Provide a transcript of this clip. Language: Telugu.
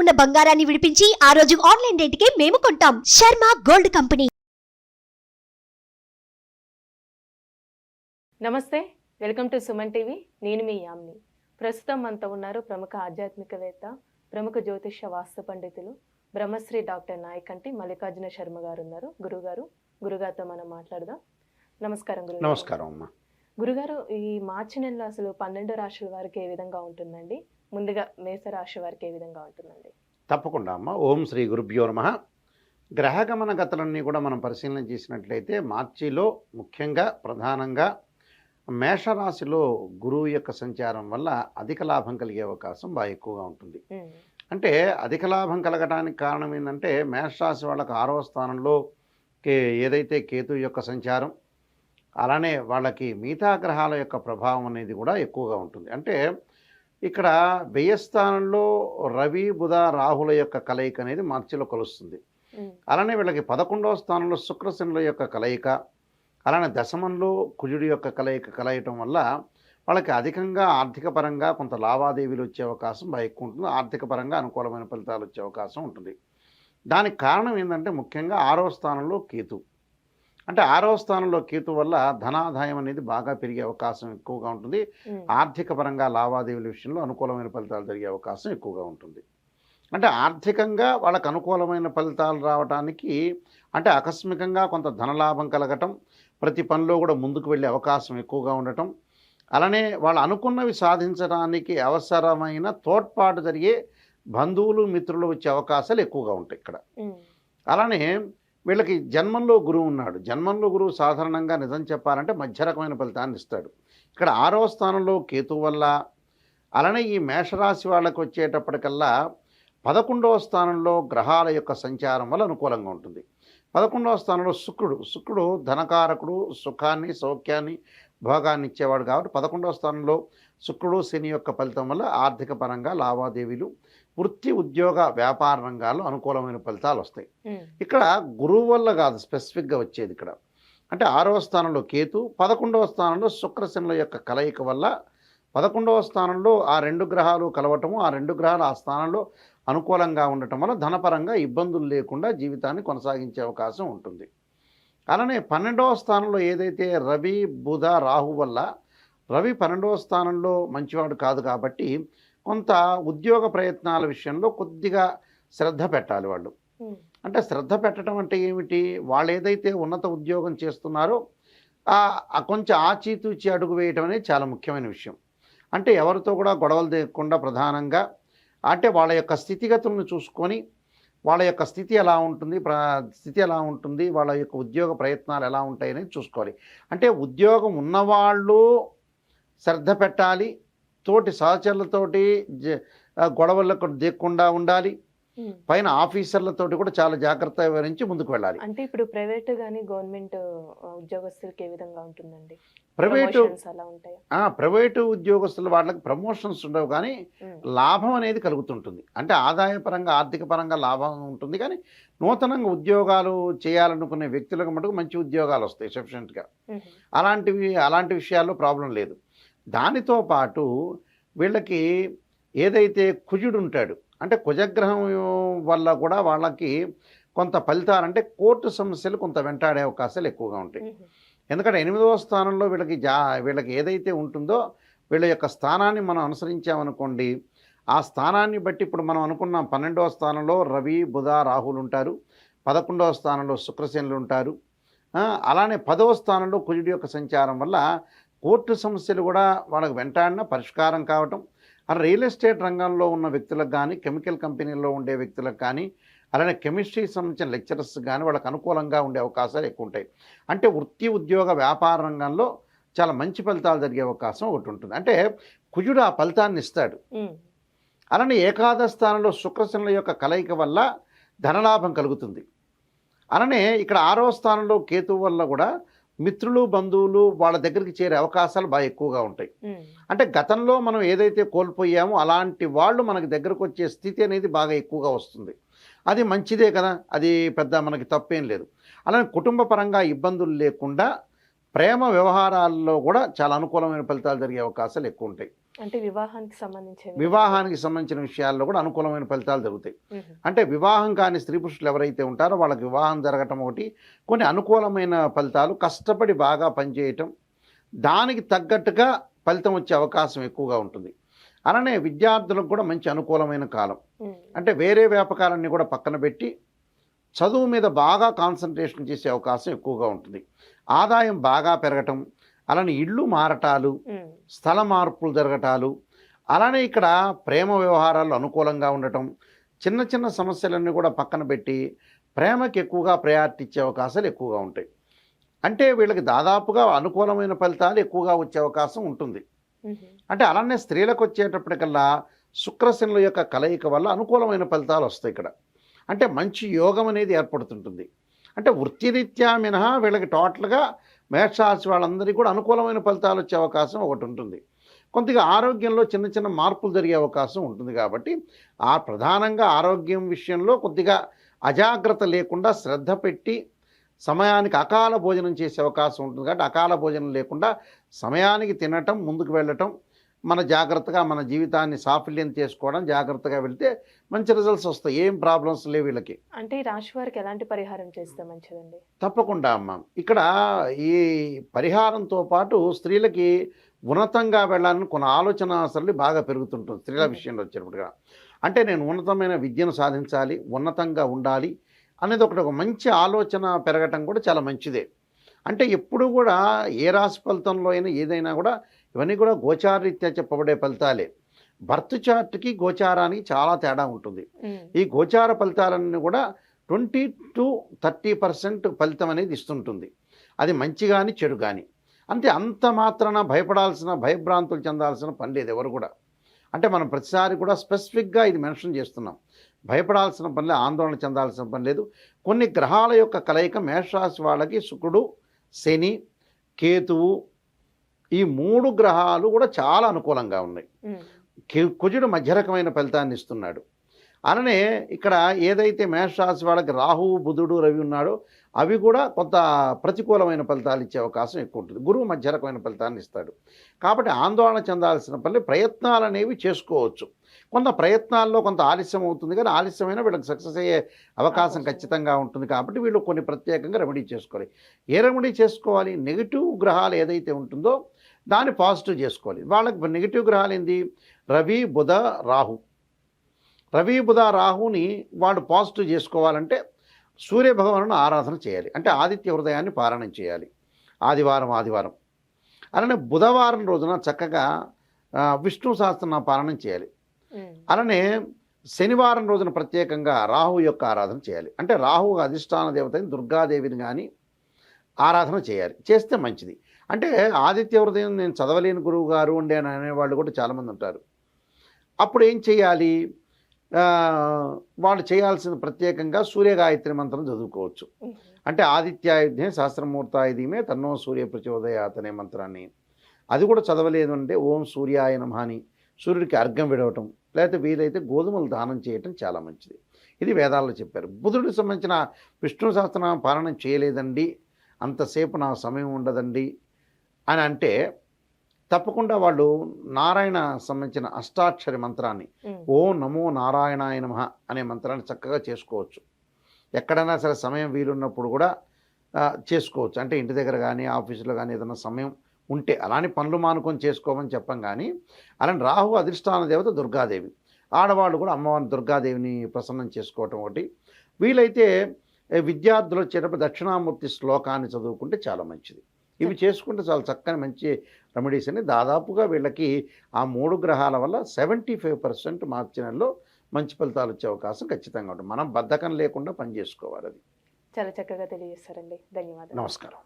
ఉన్న బంగారాన్ని విడిపించి ఆ రోజు ఆన్లైన్ రేటుకే మేము కొంటాం. Sharma gold company. నమస్తే, వెల్కమ్ టు సుమన్ టీవీ. నేను మీ యామ్ని. ప్రస్తుతం మనతో ఉన్నారు ప్రముఖ ఆధ్యాత్మికవేత్త, ప్రముఖ జ్యోతిష వాస్తు పండితులు బ్రహ్మశ్రీ డాక్టర్ నాయకంటి మల్లికార్జున శర్మ గారు ఉన్నారు. గురుగారితో మనం మాట్లాడదాం. నమస్కారం గురుగారు. నమస్కారం అమ్మా. గురుగారు, ఈ మార్చి నెలలో అసలు 12 రాశుల వారికి ఏ విధంగా ఉంటుందండి? ముందుగా మేషరాశి వారికి ఏ విధంగా ఉంటుందండి? తప్పకుండా అమ్మ. ఓం శ్రీ గురుభ్యో నమః. గ్రహగమన గతులన్నీ కూడా మనం పరిశీలన చేసినట్లయితే మార్చిలో ముఖ్యంగా ప్రధానంగా మేషరాశిలో గురువు యొక్క సంచారం వల్ల అధిక లాభం కలిగే అవకాశం బాగా ఎక్కువగా ఉంటుంది. అంటే అధిక లాభం కలగడానికి కారణం ఏంటంటే మేషరాశి వాళ్ళకి 6వ స్థానంలో ఏదైతే కేతు యొక్క సంచారం, అలానే వాళ్ళకి మిగతా గ్రహాల యొక్క ప్రభావం అనేది కూడా ఎక్కువగా ఉంటుంది. అంటే ఇక్కడ వ్యయస్థానంలో రవి బుధ రాహుల యొక్క కలయిక అనేది మార్చిలో కలుస్తుంది. అలానే వీళ్ళకి 11వ స్థానంలో శుక్రశనుల యొక్క కలయిక, అలానే దశమంలో కుజుడి యొక్క కలయటం వల్ల వాళ్ళకి అధికంగా ఆర్థిక పరంగా కొంత లావాదేవీలు వచ్చే అవకాశం బాగా ఎక్కువ ఉంటుంది. ఆర్థిక పరంగా అనుకూలమైన ఫలితాలు వచ్చే అవకాశం ఉంటుంది. దానికి కారణం ఏంటంటే ముఖ్యంగా 6వ స్థానంలో కేతు. అంటే 6వ స్థానంలో కేతు వల్ల ధనాదాయం అనేది బాగా పెరిగే అవకాశం ఎక్కువగా ఉంటుంది. ఆర్థిక పరంగా లావాదేవీల విషయంలో అనుకూలమైన ఫలితాలు జరిగే అవకాశం ఎక్కువగా ఉంటుంది. అంటే ఆర్థికంగా వాళ్ళకు అనుకూలమైన ఫలితాలు రావడానికి అంటే ఆకస్మికంగా కొంత ధనలాభం కలగటం, ప్రతి పనిలో కూడా ముందుకు వెళ్ళే అవకాశం ఎక్కువగా ఉండటం, అలానే వాళ్ళు అనుకున్నవి సాధించడానికి అవసరమైన తోడ్పాటు జరిగే బంధువులు మిత్రులు వచ్చే అవకాశాలు ఎక్కువగా ఉంటాయి ఇక్కడ. అలానే వీళ్ళకి జన్మంలో గురువు ఉన్నాడు. జన్మంలో గురువు సాధారణంగా నిజం చెప్పాలంటే మధ్య రకమైన ఫలితాన్ని ఇస్తాడు. ఇక్కడ 6వ స్థానంలో కేతు వల్ల, అలానే ఈ మేషరాశి వాళ్ళకి వచ్చేటప్పటికల్లా 11వ స్థానంలో గ్రహాల యొక్క సంచారం వల్ల అనుకూలంగా ఉంటుంది. 11వ స్థానంలో శుక్రుడు ధనకారకుడు, సుఖాన్ని సౌఖ్యాన్ని భోగాన్ని ఇచ్చేవాడు కాబట్టి 11వ స్థానంలో శుక్రుడు శని యొక్క ఫలితం వల్ల ఆర్థిక పరంగా లావాదేవీలు, వృత్తి ఉద్యోగ వ్యాపార రంగాల్లో అనుకూలమైన ఫలితాలు వస్తాయి. ఇక్కడ గురువు వల్ల కాదు స్పెసిఫిక్గా వచ్చేది ఇక్కడ. అంటే 6వ స్థానంలో కేతు, 11వ స్థానంలో శుక్రశనుల యొక్క కలయిక వల్ల 11వ స్థానంలో ఆ 2 గ్రహాలు కలవటము, ఆ 2 గ్రహాలు ఆ స్థానంలో అనుకూలంగా ఉండటం వల్ల ధనపరంగా ఇబ్బందులు లేకుండా జీవితాన్ని కొనసాగించే అవకాశం ఉంటుంది. అలానే 12వ స్థానంలో ఏదైతే రవి బుధ రాహు వల్ల, రవి 12వ స్థానంలో మంచివాడు కాదు కాబట్టి కొంత ఉద్యోగ ప్రయత్నాల విషయంలో కొద్దిగా శ్రద్ధ పెట్టాలి వాళ్ళు. అంటే శ్రద్ధ పెట్టడం అంటే ఏమిటి? వాళ్ళు ఏదైతే ఉన్నత ఉద్యోగం చేస్తున్నారో కొంచెం ఆచితూచి అడుగు వేయటం అనేది చాలా ముఖ్యమైన విషయం. అంటే ఎవరితో కూడా గొడవలు లేకుండా ప్రధానంగా అంటే వాళ్ళ యొక్క స్థితిగతులను చూసుకొని వాళ్ళ యొక్క స్థితి ఎలా ఉంటుంది, వాళ్ళ యొక్క ఉద్యోగ ప్రయత్నాలు ఎలా ఉంటాయి అనేది చూసుకోవాలి. అంటే ఉద్యోగం ఉన్నవాళ్ళు శ్రద్ధ పెట్టాలి, తోటి సహచరులతోటి గొడవలకు దిగకుండా ఉండాలి, పైన ఆఫీసర్లతోటి కూడా చాలా జాగ్రత్త వివరించి ముందుకు వెళ్ళాలి. అంటే ఇప్పుడు ప్రైవేట్ కానీ గవర్నమెంట్ ఉద్యోగస్తులకి ఏ విధంగా ఉంటుందండి? ప్రైవేటు ఉద్యోగస్తుల వాళ్ళకి ప్రమోషన్స్ ఉండవు కానీ లాభం అనేది కలుగుతుంటుంది. అంటే ఆదాయపరంగా ఆర్థిక పరంగా లాభం ఉంటుంది కానీ నూతనంగా ఉద్యోగాలు చేయాలనుకునే వ్యక్తులకు మటుకు మంచి ఉద్యోగాలు వస్తాయి సఫిషియెంట్గా. అలాంటి విషయాల్లో ప్రాబ్లం లేదు. దానితో పాటు వీళ్ళకి ఏదైతే కుజుడు ఉంటాడు, అంటే కుజగ్రహం వల్ల కూడా వాళ్ళకి కొంత ఫలితాలు అంటే కోర్టు సమస్యలు కొంత వెంటాడే అవకాశాలు ఎక్కువగా ఉంటాయి. ఎందుకంటే 8వ స్థానంలో వీళ్ళకి ఏదైతే ఉంటుందో వీళ్ళ యొక్క స్థానాన్ని మనం అనుసరించామనుకోండి, ఆ స్థానాన్ని బట్టి ఇప్పుడు మనం అనుకున్నాం 12వ స్థానంలో రవి బుధ రాహులు ఉంటారు, 11వ స్థానంలో శుక్రశనులు ఉంటారు, అలానే 10వ స్థానంలో కుజుడి యొక్క సంచారం వల్ల కోర్టు సమస్యలు కూడా వాళ్ళకి వెంటాడిన పరిష్కారం కావటం, రియల్ ఎస్టేట్ రంగంలో ఉన్న వ్యక్తులకు కానీ, కెమికల్ కంపెనీల్లో ఉండే వ్యక్తులకు కానీ, అలానే కెమిస్ట్రీకి సంబంధించిన లెక్చరర్స్ కానీ వాళ్ళకి అనుకూలంగా ఉండే అవకాశాలు ఎక్కువ ఉంటాయి. అంటే వృత్తి ఉద్యోగ వ్యాపార రంగంలో చాలా మంచి ఫలితాలు జరిగే అవకాశం ఒకటి ఉంటుంది. అంటే కుజుడు ఆ ఫలితాన్ని ఇస్తాడు. అలానే ఏకాదశ స్థానంలో శుక్రశనుల యొక్క కలయిక వల్ల ధనలాభం కలుగుతుంది. అలానే ఇక్కడ 6వ స్థానంలో కేతువు వల్ల కూడా మిత్రులు బంధువులు వాళ్ళ దగ్గరికి చేరే అవకాశాలు బాగా ఎక్కువగా ఉంటాయి. అంటే గతంలో మనం ఏదైతే కోల్పోయామో అలాంటి వాళ్ళు మనకి దగ్గరకు వచ్చే స్థితి అనేది బాగా ఎక్కువగా వస్తుంది. అది మంచిదే కదా, అది పెద్ద మనకి తప్పేం లేదు. అలానే కుటుంబ పరంగా ఇబ్బందులు లేకుండా ప్రేమ వ్యవహారాల్లో కూడా చాలా అనుకూలమైన ఫలితాలు జరిగే అవకాశాలు ఎక్కువ ఉంటాయి. అంటే వివాహానికి సంబంధించిన విషయాల్లో కూడా అనుకూలమైన ఫలితాలు జరుగుతాయి. అంటే వివాహం కాని స్త్రీ పురుషులు ఎవరైతే ఉంటారో వాళ్ళకి వివాహం జరగటం ఒకటి, కొన్ని అనుకూలమైన ఫలితాలు, కష్టపడి బాగా పనిచేయటం, దానికి తగ్గట్టుగా ఫలితం వచ్చే అవకాశం ఎక్కువగా ఉంటుంది. అలానే విద్యార్థులకు కూడా మంచి అనుకూలమైన కాలం. అంటే వేరే వ్యాపకాలన్నీ కూడా పక్కన పెట్టి చదువు మీద బాగా కాన్సన్ట్రేషన్ చేసే అవకాశం ఎక్కువగా ఉంటుంది. ఆదాయం బాగా పెరగటం, అలానే ఇళ్ళు మారటాలు, స్థల మార్పులు జరగటాలు, అలానే ఇక్కడ ప్రేమ వ్యవహారాలు అనుకూలంగా ఉండటం, చిన్న చిన్న సమస్యలన్నీ కూడా పక్కన పెట్టి ప్రేమకి ఎక్కువగా ప్రయారిటీ ఇచ్చే అవకాశాలు ఎక్కువగా ఉంటాయి. అంటే వీళ్ళకి దాదాపుగా అనుకూలమైన ఫలితాలు ఎక్కువగా వచ్చే అవకాశం ఉంటుంది. అంటే అలానే స్త్రీలకు వచ్చేటప్పటికల్లా శుక్రశనుల యొక్క కలయిక వల్ల అనుకూలమైన ఫలితాలు వస్తాయి ఇక్కడ. అంటే మంచి యోగం అనేది ఏర్పడుతుంటుంది. అంటే వృత్తిరీత్యా మినహా వీళ్ళకి టోటల్గా మేషరాశి వాళ్ళందరికీ కూడా అనుకూలమైన ఫలితాలు వచ్చే అవకాశం ఒకటి ఉంటుంది. కొద్దిగా ఆరోగ్యంలో చిన్న చిన్న మార్పులు జరిగే అవకాశం ఉంటుంది. కాబట్టి ప్రధానంగా ఆరోగ్యం విషయంలో కొద్దిగా అజాగ్రత్త లేకుండా శ్రద్ధ పెట్టి సమయానికి అకాల భోజనం చేసే అవకాశం ఉంటుంది. కాబట్టి అకాల భోజనం లేకుండా సమయానికి తినటం, ముందుకు వెళ్ళటం, మన జాగ్రత్తగా మన జీవితాన్ని సాఫల్యం చేసుకోవడం, జాగ్రత్తగా వెళ్తే మంచి రిజల్ట్స్ వస్తాయి. ఏం ప్రాబ్లమ్స్ లేవు వీళ్ళకి. అంటే ఈ రాశి వారికి ఎలాంటి పరిహారం చేస్తే మంచిదండి? తప్పకుండా అమ్మ, ఇక్కడ ఈ పరిహారంతో పాటు స్త్రీలకి ఉన్నతంగా వెళ్ళాలని కొన్ని ఆలోచన అసలు బాగా పెరుగుతుంటుంది స్త్రీల విషయంలో వచ్చేటప్పటిగా. అంటే నేను ఉన్నతమైన విద్యను సాధించాలి, ఉన్నతంగా ఉండాలి అనేది ఒక మంచి ఆలోచన పెరగటం కూడా చాలా మంచిదే. అంటే ఎప్పుడు కూడా ఏ రాశి ఫలితంలో అయినా ఏదైనా కూడా ఇవన్నీ కూడా గోచారరీత్యా చెప్పబడే ఫలితాలే. బర్త్ చార్ట్కి గోచారానికి చాలా తేడా ఉంటుంది. ఈ గోచార ఫలితాలన్నీ కూడా 20 to 30% ఫలితం అనేది ఇస్తుంటుంది. అది మంచి కానీ చెడు కానీ. అంతే, అంత మాత్రాన భయభ్రాంతులు చెందాల్సిన పని లేదు ఎవరు కూడా. అంటే మనం ప్రతిసారి కూడా స్పెసిఫిక్గా ఇది మెన్షన్ చేస్తున్నాం. భయపడాల్సిన పని లేదు, ఆందోళన చెందాల్సిన పని లేదు. కొన్ని గ్రహాల యొక్క కలయిక మేషరాశి వాళ్ళకి శుక్రుడు, శని, కేతువు, ఈ 3 గ్రహాలు కూడా చాలా అనుకూలంగా ఉన్నాయి. కుజుడు మధ్య రకమైన ఫలితాన్ని ఇస్తున్నాడు. అలానే ఇక్కడ ఏదైతే మేషరాశి వాళ్ళకి రాహువు, బుధుడు, రవి ఉన్నాడో అవి కూడా కొంత ప్రతికూలమైన ఫలితాలు ఇచ్చే అవకాశం ఎక్కువ ఉంటుంది. గురువు మధ్య రకమైన ఫలితాన్ని ఇస్తాడు. కాబట్టి ఆందోళన చెందాల్సిన పని, ప్రయత్నాలు అనేవి చేసుకోవచ్చు. కొంత ప్రయత్నాల్లో కొంత ఆలస్యం అవుతుంది, కానీ ఆలస్యమైన వీళ్ళకి సక్సెస్ అయ్యే అవకాశం ఖచ్చితంగా ఉంటుంది. కాబట్టి వీళ్ళు కొన్ని ప్రత్యేకంగా రెమెడీ చేసుకోవాలి. ఏ రెమెడీ చేసుకోవాలి? నెగిటివ్ గ్రహాలు ఏదైతే ఉంటుందో దాన్ని పాజిటివ్ చేసుకోవాలి. వాళ్ళకి నెగిటివ్ గ్రహాలు ఏంది? రవి, బుధ, రాహు. రవి, బుధ, రాహుని వాళ్ళు పాజిటివ్ చేసుకోవాలంటే సూర్యభగవాను ఆరాధన చేయాలి. అంటే ఆదిత్య హృదయాన్ని పారాయణం చేయాలి ఆదివారం. అలానే బుధవారం రోజున చక్కగా విష్ణు సహస్రనామ పారాయణం చేయాలి. అలానే శనివారం రోజున ప్రత్యేకంగా రాహు యొక్క ఆరాధన చేయాలి. అంటే రాహు అధిష్టాన దేవతని దుర్గాదేవిని కానీ ఆరాధన చేయాలి. చేస్తే మంచిది. అంటే ఆదిత్య హృదయం నేను చదవలేని గురువు గారు ఉండే అని అనేవాళ్ళు కూడా చాలామంది ఉంటారు. అప్పుడు ఏం చేయాలి? వాళ్ళు చేయాల్సిన ప్రత్యేకంగా సూర్యగాయత్రి మంత్రం చదువుకోవచ్చు. అంటే ఆదిత్యాయుధ్నే సహస్రమూర్తాయుధీమే తన్నో సూర్య ప్రచోదయాత్ అనే మంత్రాన్ని, అది కూడా చదవలేదు అంటే ఓం సూర్యాయ నమః అని సూర్యుడికి అర్ఘ్యం విడవటం, లేకపోతే వీలైతే గోధుమలు దానం చేయటం చాలా మంచిది. ఇది వేదాల్లో చెప్పారు. బుధుడికి సంబంధించిన విష్ణు సహస్రనామ పారాయణం చేయలేదండి, అంతసేపు నా సమయం ఉండదండి అని అంటే తప్పకుండా వాళ్ళు నారాయణ సంబంధించిన అష్టాక్షరి మంత్రాన్ని ఓం నమో నారాయణాయ నమః అనే మంత్రాన్ని చక్కగా చేసుకోవచ్చు. ఎక్కడైనా సరే సమయం వీలున్నప్పుడు కూడా చేసుకోవచ్చు. అంటే ఇంటి దగ్గర కానీ ఆఫీసులో కానీ ఏదైనా సమయం ఉంటే అలానే పనులు మానుకొని చేసుకోమని చెప్పం. కానీ అలానే రాహు అధిష్టాన దేవత దుర్గాదేవి, ఆడవాళ్ళు కూడా అమ్మవారిని దుర్గాదేవిని ప్రసన్నం చేసుకోవటం ఒకటి. వీలైతే విద్యార్థులు వచ్చేటప్పుడు దక్షిణామూర్తి శ్లోకాన్ని చదువుకుంటే చాలా మంచిది. ఇవి చేసుకుంటే చాలా చక్కని మంచి రెమెడీస్ అని దాదాపుగా వీళ్ళకి ఆ 3 గ్రహాల వల్ల 75% మార్చి నెలలో మంచి ఫలితాలు వచ్చే అవకాశం ఖచ్చితంగా ఉంటుంది. మనం బద్ధకం లేకుండా పని చేసుకోవాలి. అది చాలా చక్కగా తెలియజేస్తారండి. ధన్యవాదాలు. నమస్కారం.